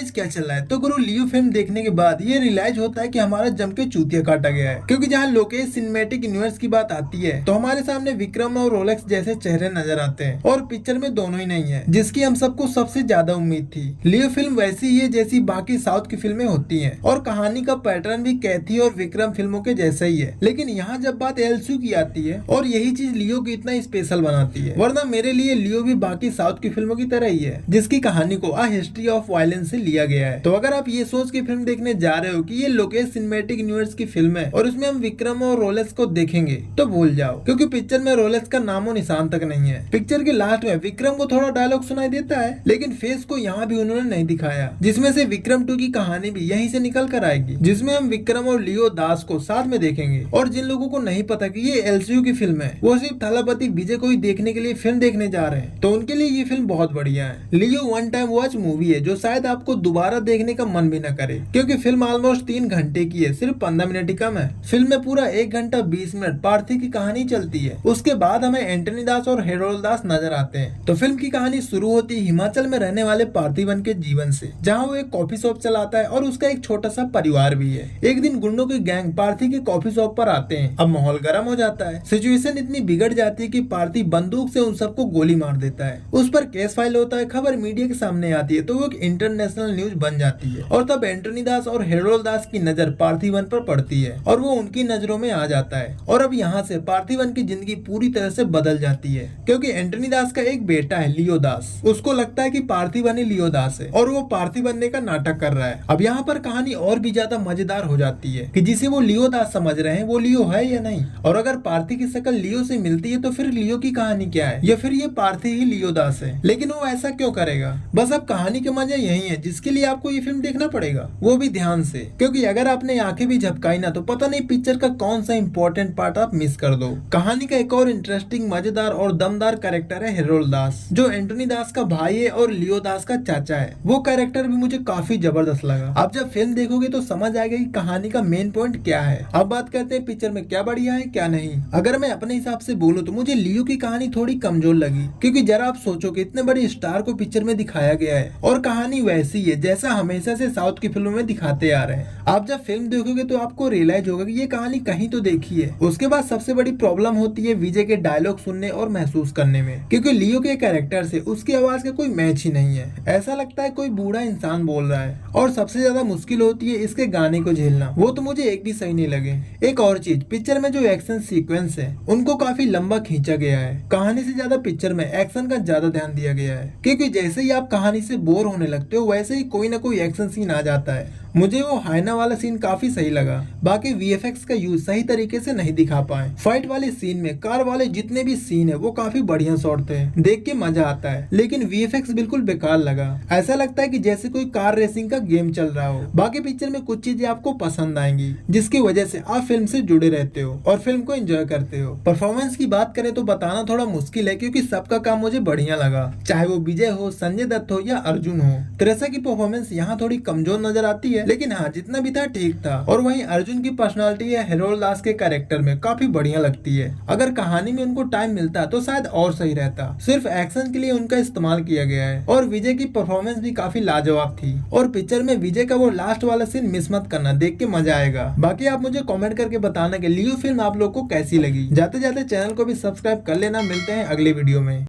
Guys क्या चल रहा है। तो गुरु लियो फिल्म देखने के बाद ये रियलाइज होता है कि हमारा जम के चूतिया काटा गया है, क्योंकि जहाँ लोकेश सिनेमैटिक यूनिवर्स की बात आती है तो हमारे सामने विक्रम और रोलेक्स जैसे चेहरे नजर आते हैं और पिक्चर में दोनों ही नहीं है, जिसकी हम सबको सबसे ज्यादा उम्मीद थी। लियो फिल्म वैसी ही है जैसी बाकी साउथ की फिल्में होती है और कहानी का पैटर्न भी कैथी और विक्रम फिल्मों के जैसा ही है। लेकिन यहाँ जब बात एलसीयू की आती है और यही चीज लियो को इतना स्पेशल बनाती है, वरना मेरे लिए लियो भी बाकी साउथ की फिल्मों की तरह ही है, जिसकी कहानी को आ हिस्ट्री ऑफ वायलेंस से लिया गया है। तो अगर आप ये सोच के फिल्म देखने जा रहे हो कि ये लोकेश सिनेमैटिक यूनिवर्स की फिल्म है और उसमें हम विक्रम और रोलेक्स को देखेंगे, तो भूल जाओ, क्योंकि पिक्चर में रोलेक्स का नामो निशान तक नहीं है। पिक्चर के लास्ट में विक्रम को थोड़ा डायलॉग सुनाई देता है, लेकिन फेस को यहाँ भी उन्होंने नहीं दिखाया, जिसमें से विक्रम 2 की कहानी भी यहीं से निकल कर आएगी, जिसमें हम विक्रम और लियो दास को साथ में देखेंगे। और जिन लोगों को नहीं पता कि ये एलसीयू की फिल्म है, वो सिर्फ थलापति विजय को ही देखने के लिए फिल्म देखने जा रहे हैं, तो उनके लिए ये फिल्म बहुत बढ़िया है। लियो वन टाइम वॉच मूवी है जो शायद आपको दोबारा देखने का मन भी न करे, क्योंकि फिल्म ऑलमोस्ट 3 घंटे की है, सिर्फ 15 मिनट ही कम है। फिल्म में पूरा 1 घंटा 20 मिनट पार्थी की कहानी चलती है। उसके बाद हमें एंटनी दास और हेरोल्ड दास नजर आते हैं। तो फिल्म की कहानी शुरू होती है हिमाचल में रहने वाले पार्थिवन के जीवन से, जहाँ वो एक कॉफी शॉप चलाता है और उसका एक छोटा सा परिवार भी है। एक दिन गुंडों की गैंग पार्थी के कॉफी शॉप पर आते हैं। अब माहौल गर्म हो जाता है, सिचुएशन इतनी बिगड़ जाती है कि पार्थी बंदूक से उन सबको गोली मार देता है। उस पर केस फाइल होता है, खबर मीडिया के सामने आती है, तो वो एक इंटरनेशनल न्यूज बन जाती है। और तब एंटनी दास और हेरोल्ड दास की नजर पार्थिवन पर पड़ती है और वो उनकी नजरों में आ जाता है। और अब यहाँ से पार्थिवन की जिंदगी पूरी तरह से बदल जाती है, क्योंकि एंटनी दास का एक बेटा है लियो दास। उसको लगता है कि पार्थिवन ही लियो दास है और वो पार्थी बनने का नाटक कर रहा है। अब यहाँ पर कहानी और भी ज्यादा मजेदार हो जाती है कि जिसे वो लियो दास समझ रहे हैं वो लियो है या नहीं, और अगर पार्थी की शक्ल लियो से मिलती है तो फिर लियो की कहानी क्या है, या फिर ये पार्थी ही लियो दास है। लेकिन वो ऐसा क्यों करेगा? बस अब कहानी के मजा यही है, जिसके लिए आपको ये फिल्म देखना पड़ेगा, वो भी ध्यान से, क्योंकि अगर आपने आंखें भी झपकाई ना तो पता नहीं पिक्चर का कौन सा इंपॉर्टेंट पार्ट आप मिस कर दो। कहानी का एक और इंटरेस्टिंग मजेदार और दमदार कैरेक्टर है हेरोल्ड दास, जो एंटनी दास का भाई है और लियो दास का चाचा है। वो कैरेक्टर भी मुझे काफी जबरदस्त लगा। आप जब फिल्म देखोगे तो समझ आएगा कि कहानी का मेन पॉइंट क्या है। अब बात करते हैं पिक्चर में क्या बढ़िया है क्या नहीं। अगर मैं अपने हिसाब से बोलूं तो मुझे लियो की कहानी थोड़ी कमजोर लगी, क्योंकि जरा आप सोचो कि इतने बड़े स्टार को पिक्चर में दिखाया गया है और कहानी वैसी है जैसा हमेशा से साउथ की फिल्मों में दिखाते आ रहे हैं। आप जब फिल्म देखोगे तो आपको रियलाइज होगा कि ये कहानी कहीं तो देखी है। उसके बाद सबसे बड़ी प्रॉब्लम होती है विजय के डायलॉग सुनने और महसूस करने में, क्योंकि लियो के कैरेक्टर से उसकी आवाज का कोई मैच ही नहीं है। ऐसा लगता है कोई बूढ़ा इंसान बोल रहा है। और सबसे ज्यादा मुश्किल होती है इसके गाने को झेलना, वो तो मुझे एक भी सही नहीं लगे। एक और चीज, पिक्चर में जो एक्शन सीक्वेंस है उनको काफी लंबा खींचा गया है। कहानी से ज्यादा पिक्चर में एक्शन का ज्यादा ध्यान दिया गया है, क्योंकि जैसे ही आप कहानी से बोर होने लगते हो वैसे ही कोई ना कोई एक्शन सीन आ जाता है। मुझे वो हाइना वाला सीन काफी सही लगा। बाकी वीएफएक्स का यूज सही तरीके से नहीं दिखा पाए। फाइट वाले सीन में कार वाले जितने भी सीन है वो काफी बढ़िया शॉट थे, देख के मजा आता है, लेकिन वीएफएक्स बिल्कुल बेकार लगा। ऐसा लगता है कि जैसे कोई कार रेसिंग का गेम चल रहा हो। बाकी पिक्चर में कुछ चीजें आपको पसंद आएंगी, जिसकी वजह से आप फिल्म से जुड़े रहते हो और फिल्म को एंजॉय करते हो। परफॉर्मेंस की बात करें तो बताना थोड़ा मुश्किल है, क्योंकि सबका काम मुझे बढ़िया लगा, चाहे वो विजय हो, संजय दत्त हो या अर्जुन हो। त्रेसा की परफॉर्मेंस यहाँ थोड़ी कमजोर नजर आती है, लेकिन हाँ जितना भी था ठीक था। और वहीं अर्जुन की पर्सनालिटी है हेरोल्ड दास के कैरेक्टर में काफी बढ़िया लगती है। अगर कहानी में उनको टाइम मिलता तो शायद और सही रहता, सिर्फ एक्शन के लिए उनका इस्तेमाल किया गया है। और विजय की परफॉर्मेंस भी काफी लाजवाब थी। और पिक्चर में विजय का वो लास्ट वाला सीन मिस मत करना, देख के मजा आएगा। बाकी आप मुझे कमेंट करके बताना कि लियो फिल्म आप लोग को कैसी लगी। जाते जाते चैनल को भी सब्सक्राइब कर लेना। मिलते हैं अगले वीडियो में।